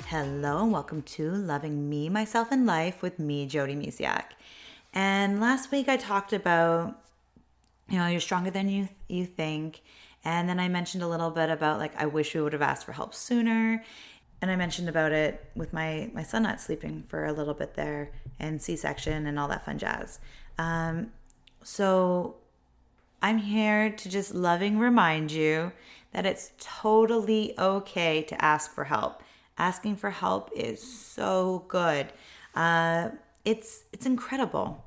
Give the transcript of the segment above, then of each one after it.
Hello and welcome to Loving Me, Myself, and Life with me, Jody Musiak. And last week I talked about, you're stronger than you think. And then I mentioned a little bit about I wish we would have asked for help sooner. And I mentioned about it with my son not sleeping for a little bit there and C-section and all that fun jazz. So I'm here to just loving remind you that it's totally okay to ask for help. Asking for help is so good. It's incredible.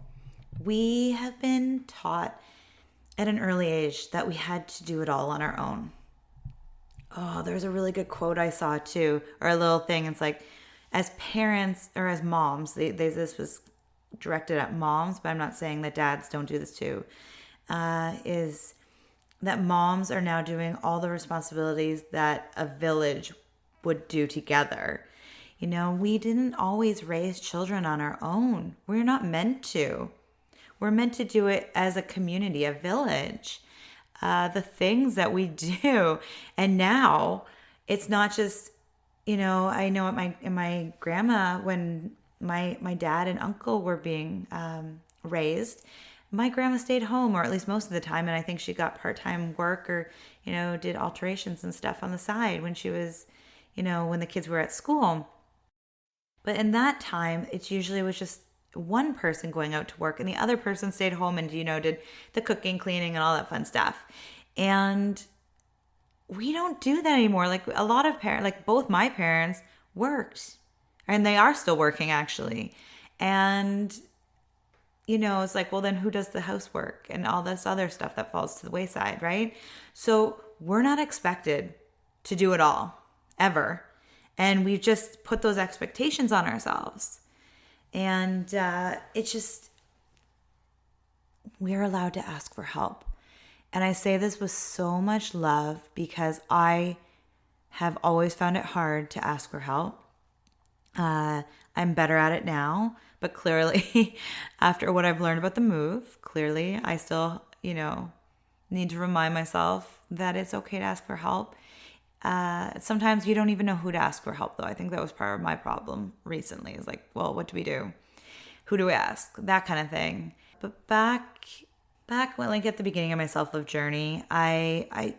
We have been taught at an early age that we had to do it all on our own. Oh, there's a really good quote I saw too, or a little thing. It's like, as parents or as moms, this was directed at moms, but I'm not saying that dads don't do this too, is that moms are now doing all the responsibilities that a village would do together. We didn't always raise children on our own. We're not meant to. We're meant to do it as a community, a village. The things that we do. And now it's not just, I know at my grandma, when my dad and uncle were being raised, my grandma stayed home, or at least most of the time. And I think she got part-time work or, did alterations and stuff on the side when she was, when the kids were at school. But in that time, it usually was just one person going out to work and the other person stayed home and, did the cooking, cleaning, and all that fun stuff. And we don't do that anymore. A lot of parents, both my parents worked, and they are still working actually. And, it's well, then who does the housework and all this other stuff that falls to the wayside, right? So we're not expected to do it all. Ever. And we've just put those expectations on ourselves. And we're allowed to ask for help. And I say this with so much love because I have always found it hard to ask for help. I'm better at it now, but clearly after what I've learned about the move, clearly I still, need to remind myself that it's okay to ask for help. Sometimes you don't even know who to ask for help, though. I think that was part of my problem recently. Is what do we do? Who do we ask? That kind of thing. But back when, at the beginning of my self-love journey, I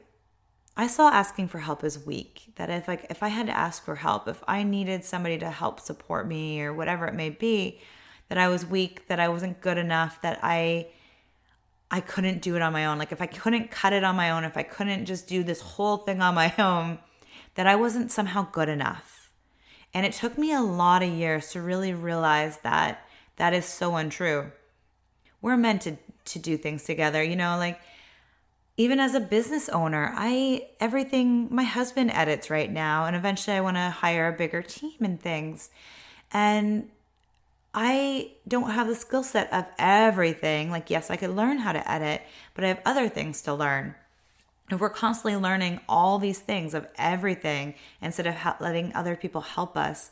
saw asking for help as weak. That if I had to ask for help, if I needed somebody to help support me or whatever it may be, that I was weak, that I wasn't good enough, that I couldn't do it on my own. If I couldn't cut it on my own, if I couldn't just do this whole thing on my own, that I wasn't somehow good enough. And it took me a lot of years to really realize that that is so untrue. We're meant to do things together, even as a business owner, my husband edits right now, and eventually I want to hire a bigger team and things. And I don't have the skill set of everything. Yes, I could learn how to edit, but I have other things to learn. And we're constantly learning all these things of everything instead of letting other people help us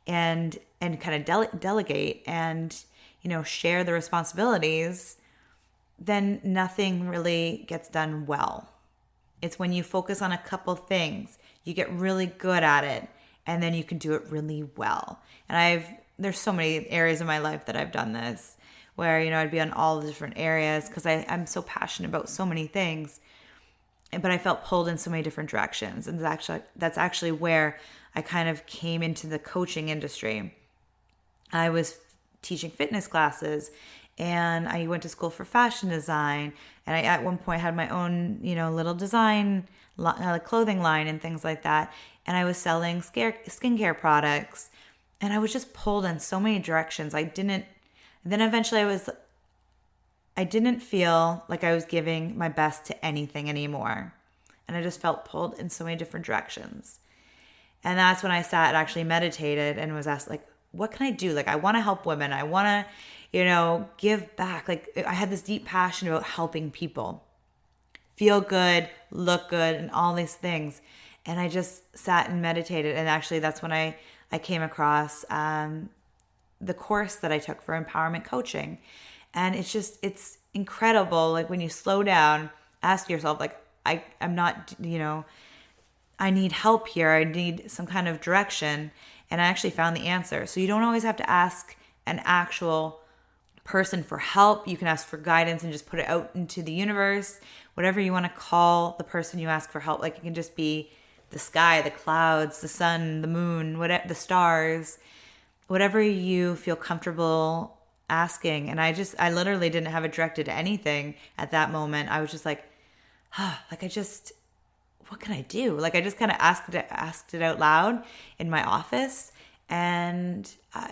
and kind of delegate and, share the responsibilities, then nothing really gets done well. It's when you focus on a couple things, you get really good at it, and then you can do it really well. And there's so many areas of my life that I've done this where, I'd be on all the different areas because I'm so passionate about so many things, but I felt pulled in so many different directions. And that's actually where I kind of came into the coaching industry. I was teaching fitness classes and I went to school for fashion design. And I, at one point, had my own, little design, clothing line and things like that. And I was selling skincare products. And I was just pulled in so many directions. Then eventually I didn't feel like I was giving my best to anything anymore. And I just felt pulled in so many different directions. And that's when I sat and actually meditated and was asked, what can I do? I want to help women. I want to, give back. I had this deep passion about helping people feel good, look good, and all these things. And I just sat and meditated. And actually that's when I came across the course that I took for empowerment coaching. And it's incredible. When you slow down, ask yourself, I'm not, I need help here. I need some kind of direction. And I actually found the answer. So you don't always have to ask an actual person for help. You can ask for guidance and just put it out into the universe, whatever you want to call the person you ask for help. Like, it can just be the sky, the clouds, the sun, the moon, whatever, the stars, whatever you feel comfortable asking. And I literally didn't have it directed to anything at that moment. I was just like, what can I do? Like, I just kind of asked it out loud in my office, and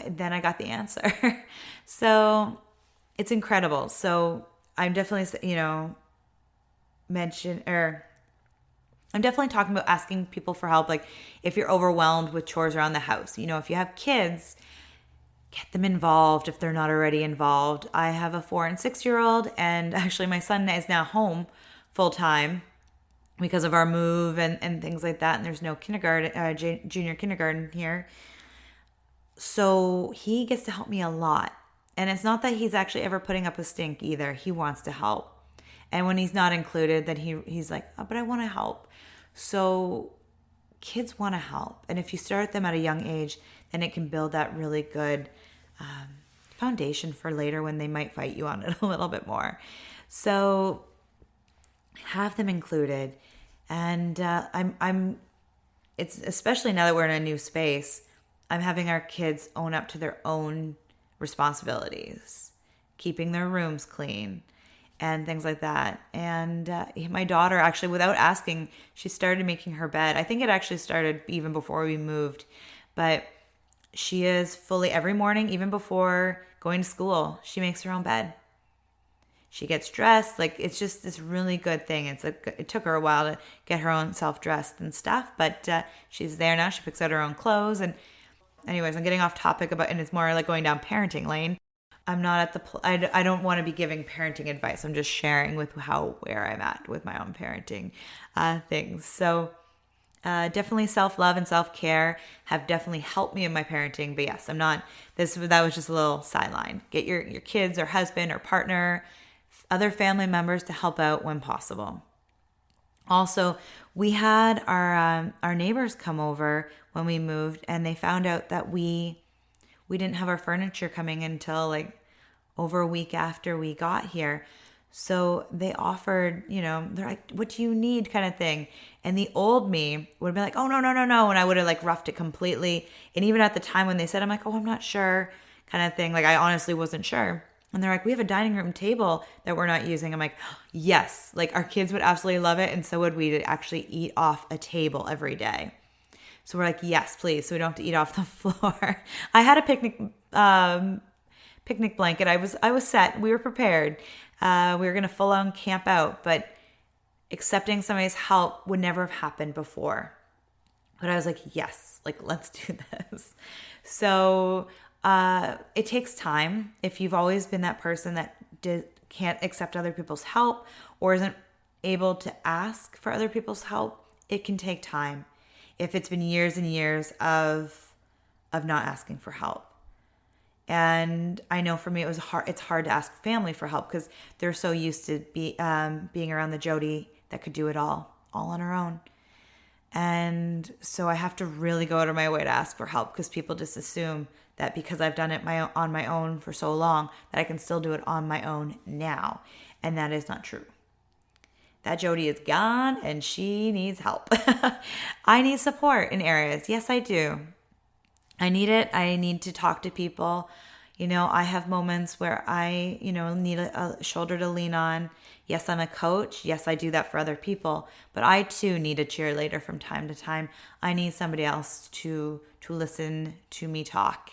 then I got the answer. So it's incredible. So I'm definitely, I'm definitely talking about asking people for help. Like, if you're overwhelmed with chores around the house, if you have kids, get them involved if they're not already involved. I have a 4 and 6-year-old, and actually my son is now home full time because of our move and things like that. And there's no junior kindergarten here. So he gets to help me a lot. And it's not that he's actually ever putting up a stink either. He wants to help. And when he's not included, then he's like, oh, but I want to help. So kids want to help. And if you start them at a young age, then it can build that really good foundation for later when they might fight you on it a little bit more. So have them included. And it's especially now that we're in a new space, I'm having our kids own up to their own responsibilities, keeping their rooms clean and things like that. And my daughter, actually, without asking, she started making her bed. I think it actually started even before we moved, but she is fully every morning, even before going to school, she makes her own bed. She gets dressed. Like, it's just this really good thing. It took her a while to get her own self dressed and stuff, but she's there now. She picks out her own clothes. And anyways, I'm getting off topic and it's more like going down parenting lane. I'm not at I don't want to be giving parenting advice. I'm just sharing with where I'm at with my own parenting things. So definitely self-love and self-care have definitely helped me in my parenting. But yes, that was just a little sideline. Get your kids or husband or partner, other family members to help out when possible. Also, we had our neighbors come over when we moved, and they found out that we didn't have our furniture coming until like over a week after we got here. So they offered, they're like, what do you need, kind of thing. And the old me would have been like, oh, no. And I would have like roughed it completely. And even at the time when they said, I'm like, oh, I'm not sure, kind of thing. Like, I honestly wasn't sure. And they're like, we have a dining room table that we're not using. I'm like, yes, like our kids would absolutely love it. And so would we, to actually eat off a table every day. So we're like, yes, please. So we don't have to eat off the floor. I had a picnic blanket. I was set. We were prepared. We were going to full on camp out, but accepting somebody's help would never have happened before. But I was like, yes, like, let's do this. So it takes time. If you've always been that person that can't accept other people's help or isn't able to ask for other people's help, it can take time. If it's been years and years of not asking for help. And I know for me it's hard to ask family for help because they're so used to being around the Jody that could do it all on her own. And so I have to really go out of my way to ask for help because people just assume that because I've done it on my own for so long that I can still do it on my own now. And that is not true. That Jody is gone and she needs help. I need support in areas. Yes, I do. I need it. I need to talk to people. I have moments where I, need a shoulder to lean on. Yes, I'm a coach. Yes, I do that for other people. But I too need a cheerleader from time to time. I need somebody else to listen to me talk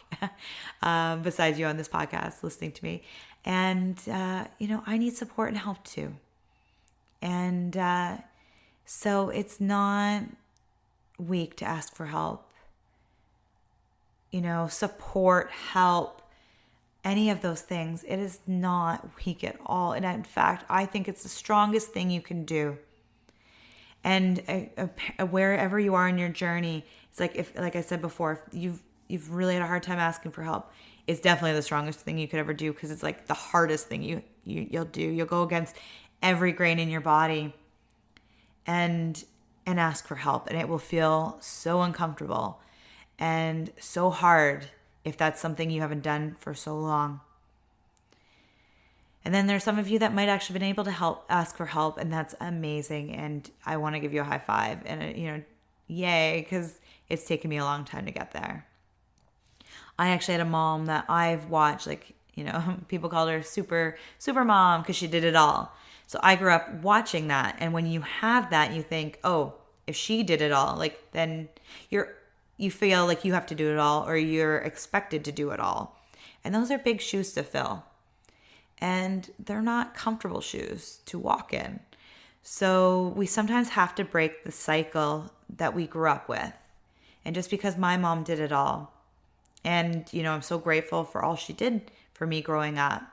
besides you on this podcast, listening to me. And, I need support and help too. And so it's not weak to ask for help. Support, help, any of those things. It is not weak at all. And in fact, I think it's the strongest thing you can do. And wherever you are in your journey, it's like like I said before, if you've really had a hard time asking for help, it's definitely the strongest thing you could ever do because it's like the hardest thing you'll do. You'll go against every grain in your body and ask for help, and it will feel so uncomfortable. and so hard if that's something you haven't done for so long. And then there's some of you that might actually been able to ask for help, and that's amazing. And I want to give you a high five and, yay, because it's taken me a long time to get there. I actually had a mom that I've watched, people called her super mom because she did it all. So I grew up watching that. And when you have that, you think, oh, if she did it all, then you feel like you have to do it all, or you're expected to do it all. And those are big shoes to fill. And they're not comfortable shoes to walk in. So we sometimes have to break the cycle that we grew up with. And just because my mom did it all, and, I'm so grateful for all she did for me growing up,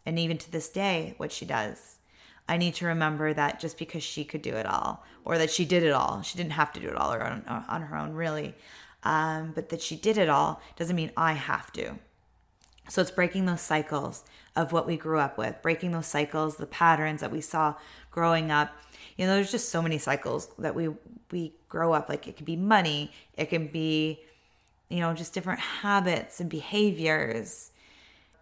and even to this day, what she does, I need to remember that just because she could do it all, or that she did it all, she didn't have to do it all on her own, really, but that she did it all doesn't mean I have to. So it's breaking those cycles of what we grew up with, breaking those cycles, the patterns that we saw growing up. There's just so many cycles that we grow up. Like, it could be money, it can be, just different habits and behaviors.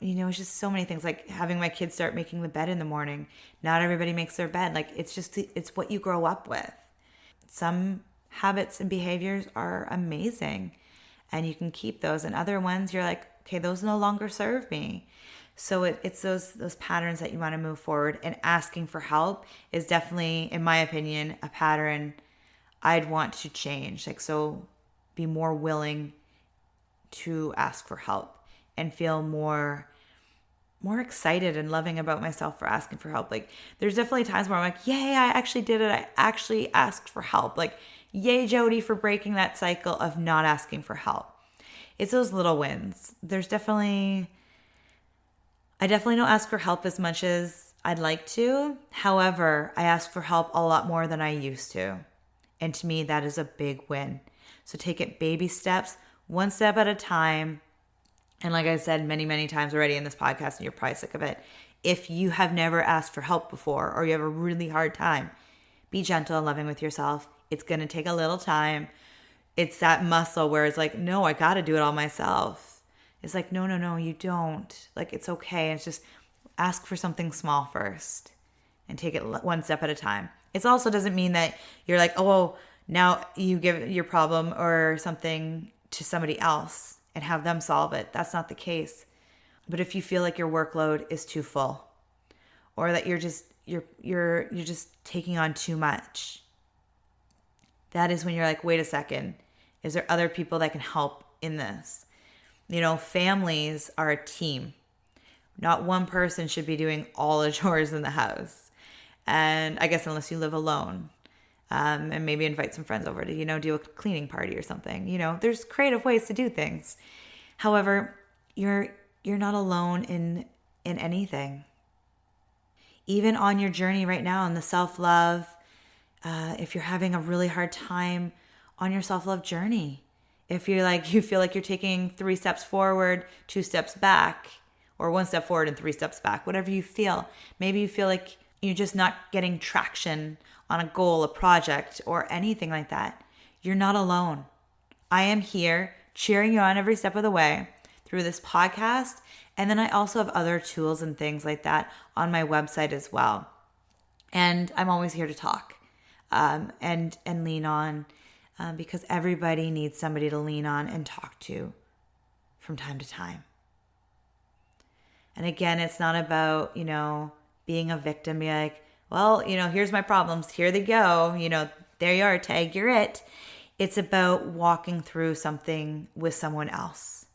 It's just so many things, like having my kids start making the bed in the morning. Not everybody makes their bed. It's what you grow up with. Some habits and behaviors are amazing and you can keep those, and other ones you're like, okay, those no longer serve me. So it's those patterns that you want to move forward, and asking for help is definitely, in my opinion, a pattern I'd want to change. So be more willing to ask for help and feel more excited and loving about myself for asking for help. There's definitely times where I'm like, yay, I actually did it. I actually asked for help. Yay, Jody, for breaking that cycle of not asking for help. It's those little wins. I definitely don't ask for help as much as I'd like to. However, I ask for help a lot more than I used to. And to me, that is a big win. So take it baby steps, one step at a time. And like I said many, many times already in this podcast, and you're probably sick of it, if you have never asked for help before, or you have a really hard time, be gentle and loving with yourself. It's going to take a little time. It's that muscle where it's like, no, I got to do it all myself. It's like, no, you don't. It's okay. It's just ask for something small first and take it one step at a time. It also doesn't mean that you're like, oh, now you give your problem or something to somebody else and have them solve it. That's not the case. But if you feel like your workload is too full, or that you're just taking on too much, that is when you're like, wait a second, is there other people that can help in this? Families are a team. Not one person should be doing all the chores in the house. And I guess unless you live alone, and maybe invite some friends over to, do a cleaning party or something. There's creative ways to do things. However, you're not alone in anything. Even on your journey right now in the self-love, if you're having a really hard time on your self-love journey, if you feel like you're taking 3 steps forward, 2 steps back, or 1 step forward and 3 steps back, whatever you feel. Maybe you feel like you're just not getting traction on a goal, a project, or anything like that. You're not alone. I am here cheering you on every step of the way through this podcast. And then I also have other tools and things like that on my website as well. And I'm always here to talk and lean on because everybody needs somebody to lean on and talk to from time to time. And again, it's not about, being a victim, be like, well, here's my problems. Here they go. There you are, tag, you're it. It's about walking through something with someone else,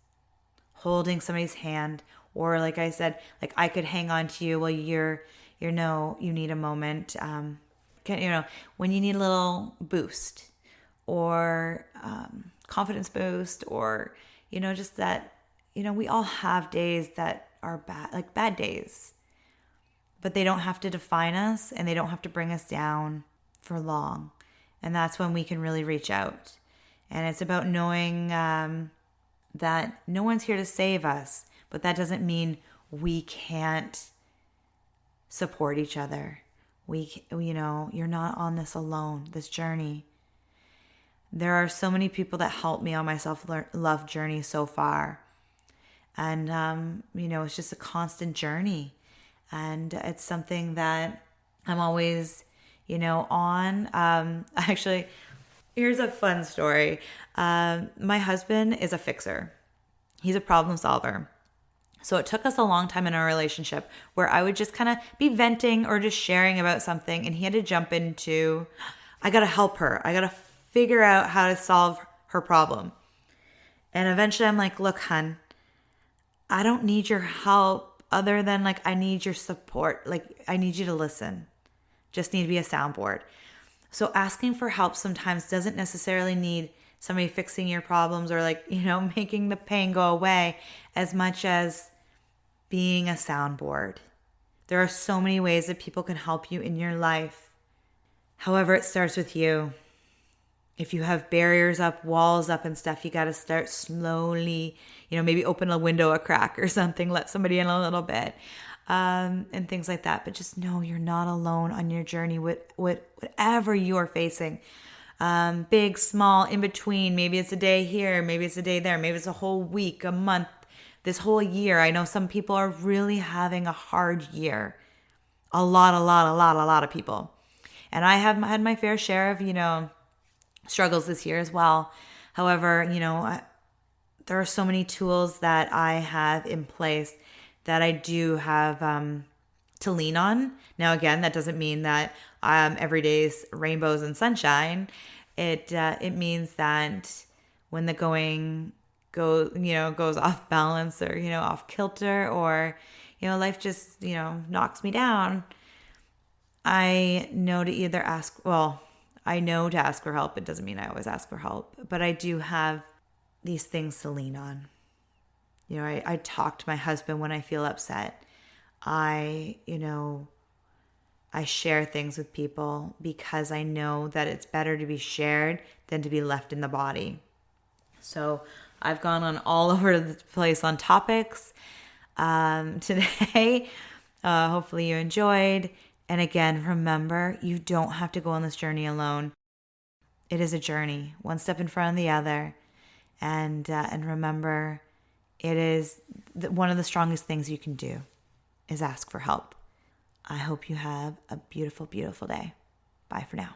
holding somebody's hand, or like I said, I could hang on to you while you need a moment. When you need a little boost or confidence boost, or, just that, we all have days that are bad, bad days. But they don't have to define us, and they don't have to bring us down for long. And that's when we can really reach out. And it's about knowing that no one's here to save us, but that doesn't mean we can't support each other. You're not on this alone, this journey. There are so many people that helped me on my self-love journey so far. And, it's just a constant journey. And it's something that I'm always, on. Actually, here's a fun story. My husband is a fixer. He's a problem solver. So it took us a long time in our relationship where I would just kind of be venting or just sharing about something, and he had to jump into, I got to help her. I got to figure out how to solve her problem. And eventually I'm like, look, hun, I don't need your help other than like I need your support. Like I need you to listen. Just need to be a soundboard. So asking for help sometimes doesn't necessarily need somebody fixing your problems or like, making the pain go away as much as being a soundboard. There are so many ways that people can help you in your life. However, it starts with you. If you have barriers up, walls up and stuff, you got to start slowly, maybe open a window a crack or something, let somebody in a little bit, and things like that. But just know you're not alone on your journey with whatever you are facing. Big, small, in between. Maybe it's a day here, maybe it's a day there, maybe it's a whole week, a month, this whole year. I know some people are really having a hard year. A lot of people. And I have had my fair share of, struggles this year as well. However, there are so many tools that I have in place that I do have to lean on. Now, again, that doesn't mean that every day is rainbows and sunshine. It means that when the going goes off balance or, off kilter or, life just, knocks me down, I know to ask for help. It doesn't mean I always ask for help, but I do have these things to lean on. I talk to my husband when I feel upset. I share things with people because I know that it's better to be shared than to be left in the body. So I've gone on all over the place on topics today. Hopefully you enjoyed. And again, remember, you don't have to go on this journey alone. It is a journey, one step in front of the other. And remember, it is one of the strongest things you can do is ask for help. I hope you have a beautiful, beautiful day. Bye for now.